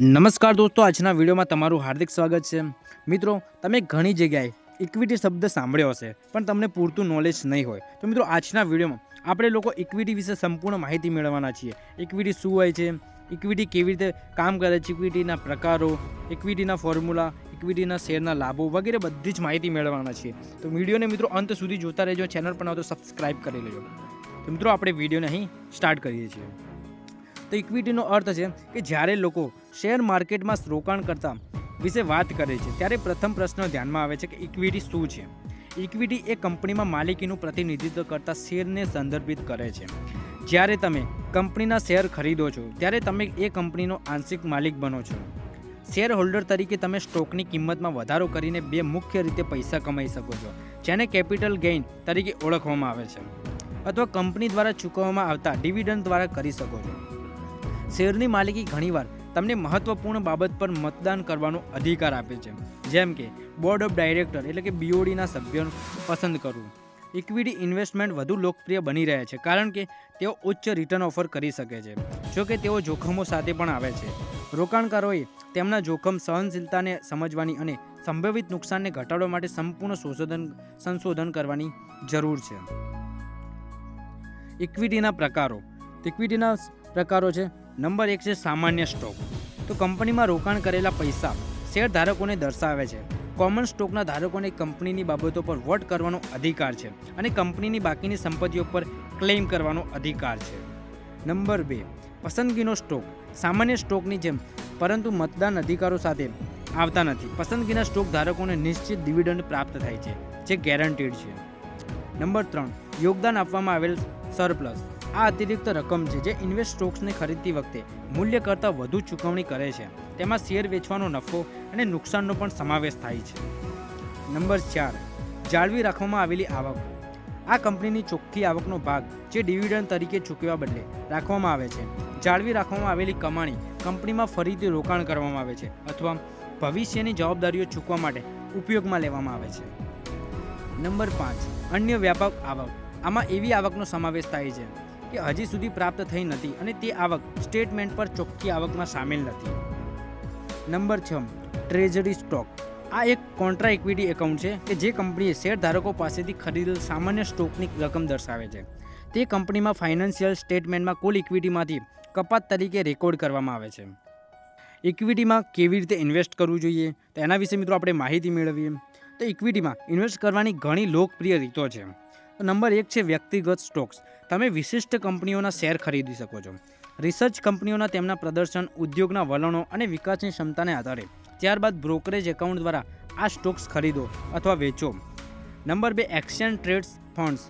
નમસ્કાર દોસ્તો, આજના વિડીયોમાં તમારું હાર્દિક સ્વાગત છે। મિત્રો, તમે ઘણી જગ્યાએ ઇક્વિટી શબ્દ સાંભળ્યો હશે, પણ તમને પૂરતું નોલેજ નહીં હોય। તો મિત્રો, આજના વિડીયોમાં આપણે લોકો ઇક્વિટી વિશે સંપૂર્ણ માહિતી મેળવવાના છીએ। ઇક્વિટી શું હોય છે, ઇક્વિટી કેવી રીતે કામ કરે છે, ઇક્વિટીના પ્રકારો, ઇક્વિટીના ફોર્મ્યુલા, ઇક્વિટીના શેરના લાભો વગેરે બધી જ માહિતી મેળવવાના છીએ। તો વિડીયોને મિત્રો અંત સુધી જોતા રહેજો, ચેનલ પર ન તો સબસ્ક્રાઇબ કરી લેજો। તો મિત્રો, આપણે વિડીયોને અહીં સ્ટાર્ટ કરીએ છીએ। તો ઇક્વિટીનો અર્થ છે કે જ્યારે લોકો શેર માર્કેટમાં રોકાણ કરતા વિશે વાત કરે છે ત્યારે પ્રથમ પ્રશ્ન ધ્યાનમાં આવે છે કે ઇક્વિટી શું છે। ઇક્વિટી એ કંપનીમાં માલિકીનું પ્રતિનિધિત્વ કરતા શેરને સંદર્ભિત કરે છે। જ્યારે તમે કંપનીના શેર ખરીદો છો ત્યારે તમે એ કંપનીનો આંશિક માલિક બનો છો। શેર હોલ્ડર તરીકે તમે સ્ટોકની કિંમતમાં વધારો કરીને બે મુખ્ય રીતે પૈસા કમાઈ શકો છો, જેને કેપિટલ ગેઇન તરીકે ઓળખવામાં આવે છે, અથવા કંપની દ્વારા ચૂકવવામાં આવતા ડિવિડન્ડ દ્વારા કરી શકો છો। શેરની માલિકી ઘણીવાર તમને મહત્વપૂર્ણ બાબત પર મતદાન કરવાનો અધિકાર આપે છે, જેમ કે બોર્ડ ઓફ ડાયરેક્ટર એટલે કે BODના સભ્યોને પસંદ કરવું। ઇક્વિટી ઇન્વેસ્ટમેન્ટ વધુ લોકપ્રિય બની રહ્યા છે કારણ કે તેઓ ઉચ્ચ રિટર્ન ઓફર કરી શકે છે, જોકે તેઓ જોખમો સાથે પણ આવે છે। રોકાણકારોએ તેમના જોખમ સહનશીલતાને સમજવાની અને સંભવિત નુકસાનને ઘટાડવા માટે સંપૂર્ણ સંશોધન કરવાની જરૂર છે। ઇક્વિટીના પ્રકારો। ઇક્વિટીના પ્રકારો છે, નંબર 1 છે સામાન્ય સ્ટોક। તો કંપનીમાં રોકાણ કરેલા પૈસા શેર ધારકોને દર્શાવે છે। કોમન સ્ટોકના ધારકોને કંપનીની બાબતો પર વોટ કરવાનો અધિકાર છે અને કંપનીની બાકીની સંપત્તિઓ પર ક્લેમ કરવાનો અધિકાર છે। નંબર 2, પસંદગીનો સ્ટોક। સામાન્ય સ્ટોકની જેમ પરંતુ મતદાન અધિકારો સાથે આવતા નથી। પસંદગીના સ્ટોક ધારકોને નિશ્ચિત ડિવિડન્ડ પ્રાપ્ત થાય છે, જે ગેરંટીડ છે। નંબર 3, યોગદાન આપવામાં આવેલ સરપ્લસ। આ અતિરિક્ત રકમ છે જે ઇન્વેસ્ટ સ્ટોક્સને ખરીદતી વખતે મૂલ્ય કરતાં વધુ ચૂકવણી કરે છે। તેમાં શેર વેચવાનો નફો અને નુકસાનનો પણ સમાવેશ થાય છે। નંબર 4, જાળવી રાખવામાં આવેલી આવક। આ કંપનીની ચોખ્ખી આવકનો ભાગ જે ડિવિડન્ડ તરીકે ચૂકવવા બદલે રાખવામાં આવે છે। જાળવી રાખવામાં આવેલી કમાણી કંપનીમાં ફરીથી રોકાણ કરવામાં આવે છે અથવા ભવિષ્યની જવાબદારીઓ ચૂકવવા માટે ઉપયોગમાં લેવામાં આવે છે। નંબર 5, અન્ય વ્યાપક આવક। આમાં એવી આવકનો સમાવેશ થાય છે કે હજી સુધી પ્રાપ્ત થઈ નથી અને તે આવક સ્ટેટમેન્ટ પર ચોખ્ખી આવકમાં સામેલ નથી। Number 6, treasury stock. આ એક કોન્ટ્રા ઇક્વિટી એકાઉન્ટ છે કે જે કંપનીએ શેર ધારકો પાસેથી ખરીદેલ સામાન્ય સ્ટોકની રકમ દર્શાવે છે। તે કંપનીમાં ફાઇનાન્શિયલ સ્ટેટમેન્ટમાં કુલ ઇક્વિટીમાંથી કપાત તરીકે રેકોર્ડ કરવામાં આવે છે। ઇક્વિટીમાં કેવી રીતે ઇન્વેસ્ટ કરવું જોઈએ તેના વિશે મિત્રો આપણે માહિતી મેળવીએ। તો ઇક્વિટીમાં ઇન્વેસ્ટ કરવાની ઘણી લોકપ્રિય રીતો છે। નંબર 1 છે વ્યક્તિગત સ્ટોક્સ। તમે વિશિષ્ટ કંપનીઓના શેર ખરીદી શકો છો। રિસર્ચ કંપનીઓના તેમના પ્રદર્શન, ઉદ્યોગના વલણો અને વિકાસની ક્ષમતાને આધારે ત્યારબાદ બ્રોકરેજ એકાઉન્ટ દ્વારા આ સ્ટોક્સ ખરીદો અથવા વેચો। Number 2, exchange trades funds.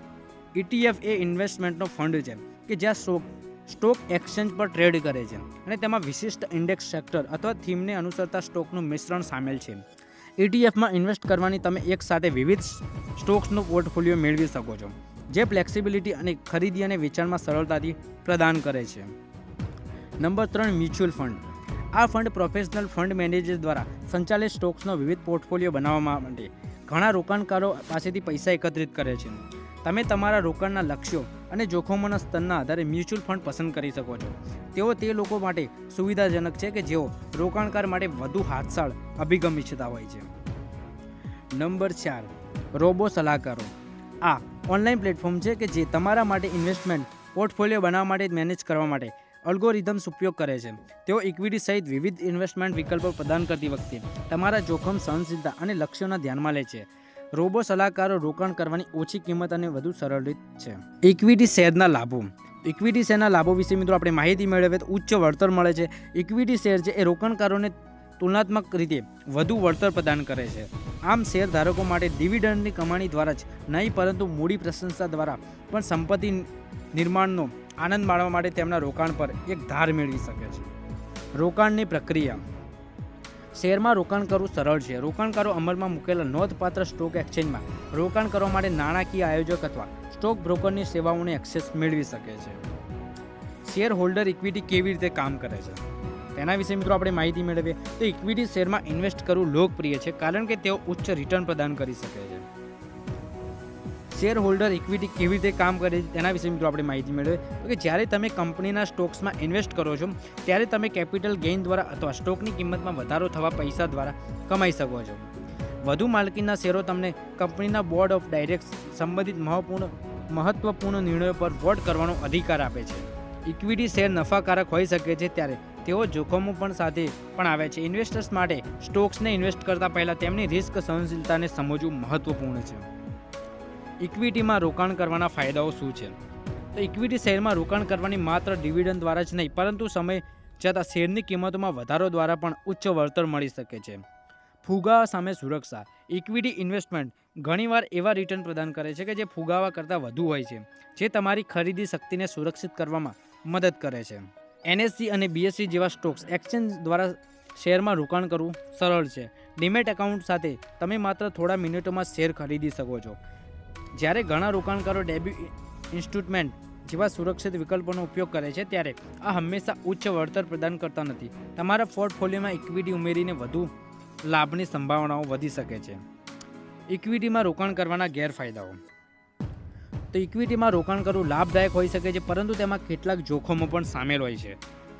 ETF એ ઇન્વેસ્ટમેન્ટનો ફંડ છે કે જ્યાં સ્ટોક એક્સચેન્જ પર ટ્રેડ કરે છે અને તેમાં વિશિષ્ટ ઇન્ડેક્સ સેક્ટર અથવા થીમને અનુસરતા સ્ટોકનું મિશ્રણ સામેલ છે। ETFમાં ઇન્વેસ્ટ કરવાની તમે એકસાથે વિવિધ સ્ટોક્સનો પોર્ટફોલિયો મેળવી શકો છો, જે ફ્લેક્સિબિલિટી અને ખરીદી અને વેચાણમાં સરળતાથી પ્રદાન કરે છે। Number 3, mutual fund. આ ફંડ પ્રોફેશનલ ફંડ મેનેજર દ્વારા સંચાલિત સ્ટોક્સનો વિવિધ પોર્ટફોલિયો બનાવવા માટે ઘણા રોકાણકારો પાસેથી પૈસા એકત્રિત કરે છે। તમે તમારા રોકાણના લક્ષ્યો અને જોખમોના સ્તરના આધારે મ્યુચ્યુઅલ ફંડ પસંદ કરી શકો છો। તેઓ તે લોકો માટે સુવિધાજનક છે કે જેઓ રોકાણકાર માટે વધુ હાથસાળ અભિગમ ઈચ્છતા હોય છે। નંબર 4, રોબો સલાહકારો। આ ઓનલાઈન પ્લેટફોર્મ છે કે જે તમારા માટે ઇન્વેસ્ટમેન્ટ પોર્ટફોલિયો બનાવવા માટે મેનેજ કરવા માટે અલ્ગોરિધમ્સ ઉપયોગ કરે છે। તેઓ ઇક્વિટી સહિત વિવિધ ઇન્વેસ્ટમેન્ટ વિકલ્પો પ્રદાન કરતી વખતે તમારા જોખમ સહનશીલતા અને લક્ષ્યોના ધ્યાનમાં લે છે। રોબો સલાહકારો રોકાણ કરવાની ઓછી કિંમત અને વધુ સરળ રીત છે। ઇક્વિટી શેરના લાભો। ઇક્વિટી શેરના લાભો વિશે મિત્રો આપણે માહિતી મેળવીએ તો ઉચ્ચ વળતર મળે છે। ઇક્વિટી શેર છે એ રોકાણકારોને તુલનાત્મક રીતે વધુ વળતર પ્રદાન કરે છે। આમ શેર ધારકો માટે ડિવિડન્ડની કમાણી દ્વારા જ નહીં પરંતુ મૂડી પ્રશંસા દ્વારા પણ સંપત્તિ નિર્માણનો આનંદ માણવા માટે તેમના રોકાણ પર એક ધાર મેળવી શકે છે। રોકાણની પ્રક્રિયા। શેરમાં રોકાણ કરવું સરળ છે। રોકાણકારો અમલમાં મૂકેલા નોંધપાત્ર સ્ટોક એક્સચેન્જમાં રોકાણ કરવા માટે નાણાકીય આયોજક અથવા સ્ટોક બ્રોકરની સેવાઓને એક્સેસ મેળવી શકે છે। શેર હોલ્ડર ઇક્વિટી કેવી રીતે કામ કરે છે તેના વિશે મિત્રો આપણે માહિતી મેળવીએ તો ઇક્વિટી શેરમાં ઇન્વેસ્ટ કરવું લોકપ્રિય છે કારણ કે તેઓ ઉચ્ચ રિટર્ન પ્રદાન કરી શકે છે। શેર હોલ્ડર ઇક્વિટી કેવી રીતે કામ કરે છે તેના વિશે મિત્રો આપણે માહિતી મેળવીએ તો કે જ્યારે તમે કંપનીના સ્ટોક્સમાં ઇન્વેસ્ટ કરો છો ત્યારે તમે કેપિટલ ગેઇન દ્વારા અથવા સ્ટોકની કિંમતમાં વધારો થવા પૈસા દ્વારા કમાઈ શકો છો. વધુ માલકીના શેરો તમને કંપનીના બોર્ડ ઓફ ડાયરેક્ટર્સ સંબંધિત મહત્વપૂર્ણ નિર્ણયો પર વોટ કરવાનો અધિકાર આપે છે. ઇક્વિટી શેર નફાકારક હોઈ શકે છે ત્યારે તેઓ જોખમો પણ સાથે પણ આવે છે. ઇન્વેસ્ટર્સ માટે સ્ટોક્સને ઇન્વેસ્ટ કરતાં પહેલાં તેમની રિસ્ક સહનશીલતાને સમજવું મહત્વપૂર્ણ છે. ઇક્વિટીમાં રોકાણ કરવાના ફાયદાઓ શું છે? તો ઇક્વિટી શેરમાં રોકાણ કરવાની માત્ર ડિવિડન્ડ દ્વારા જ નહીં પરંતુ સમય જતાં શેરની કિંમતોમાં વધારો દ્વારા પણ ઉચ્ચ વળતર મળી શકે છે. ફુગાવા સામે સુરક્ષા. ઇક્વિટી ઇન્વેસ્ટમેન્ટ ઘણીવાર એવા રિટર્ન પ્રદાન કરે છે કે જે ફુગાવા કરતાં વધુ હોય છે, જે તમારી ખરીદી શક્તિને સુરક્ષિત કરવામાં મદદ કરે છે. NSE અને BSE જેવા સ્ટોક્સ એક્સચેન્જ દ્વારા શેરમાં રોકાણ કરવું સરળ છે. ડીમેટ એકાઉન્ટ સાથે તમે માત્ર થોડા મિનિટોમાં શેર ખરીદી શકો છો, જ્યારે ઘણા રોકાણકારો ડેબ્યુ ઇન્સ્ટ્રુમેન્ટ જેવા સુરક્ષિત વિકલ્પોનો ઉપયોગ કરે છે ત્યારે આ હંમેશા ઉચ્ચ વળતર પ્રદાન કરતા નથી. તમારા પોર્ટફોલિયોમાં ઇક્વિટી ઉમેરીને વધુ લાભની સંભાવનાઓ વધી શકે છે. ઇક્વિટીમાં રોકાણ કરવાના ગેરફાયદાઓ. તો ઇક્વિટીમાં રોકાણ કરવું લાભદાયક હોઈ શકે છે પરંતુ તેમાં કેટલાક જોખમો પણ સામેલ હોય છે.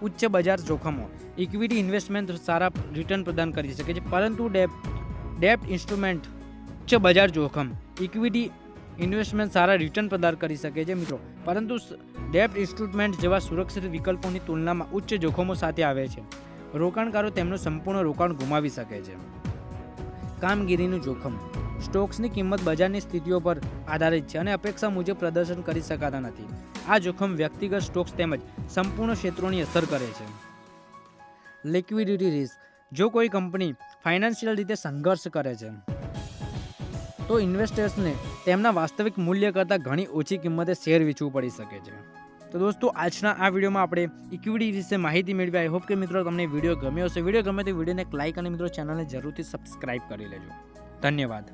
ઉચ્ચ બજાર જોખમો. ઇક્વિટી ઇન્વેસ્ટમેન્ટ સારા રિટર્ન પ્રદાન કરી શકે છે પરંતુ ડેબ્ટ ઇન્સ્ટ્રુમેન્ટ ઉચ્ચ બજાર જોખમ. ઇક્વિટી ઇન્વેસ્ટમેન્ટ સારા રિટર્ન પ્રદાન કરી શકે છે મિત્રો, પરંતુ ડેબ્ટ ઇન્સ્ટ્રુમેન્ટ જેવા સુરક્ષિત વિકલ્પોની તુલનામાં ઉચ્ચ જોખમો સાથે આવે છે. રોકાણકારો તેમનું સંપૂર્ણ રોકાણ ગુમાવી શકે છે. કામગીરીનું જોખમ. સ્ટોક્સની કિંમત બજારની સ્થિતિઓ પર આધારિત છે અને અપેક્ષા મુજબ પ્રદર્શન કરી શકાતા નથી. આ જોખમ વ્યક્તિગત સ્ટોક્સ તેમજ સંપૂર્ણ ક્ષેત્રોની અસર કરે છે. Liquidity risk. જો કોઈ કંપની ફાઇનાન્શિયલ રીતે સંઘર્ષ કરે છે તો ઇન્વેસ્ટર્સને તેમના વાસ્તવિક મૂલ્ય કરતાં ઘણી ઓછી કિંમતે શેર વેચવું પડી શકે છે. તો દોસ્તો, આજના આ વિડીયોમાં આપણે ઇક્વિટી વિશે માહિતી મેળવી. આઈ હોપ કે મિત્રો તમને વિડીયો ગમ્યો હશે. વિડીયો ગમે તો વિડીયોને એક લાઇક અને મિત્રો ચેનલને જરૂરથી સબસ્ક્રાઇબ કરી લેજો. ધન્યવાદ.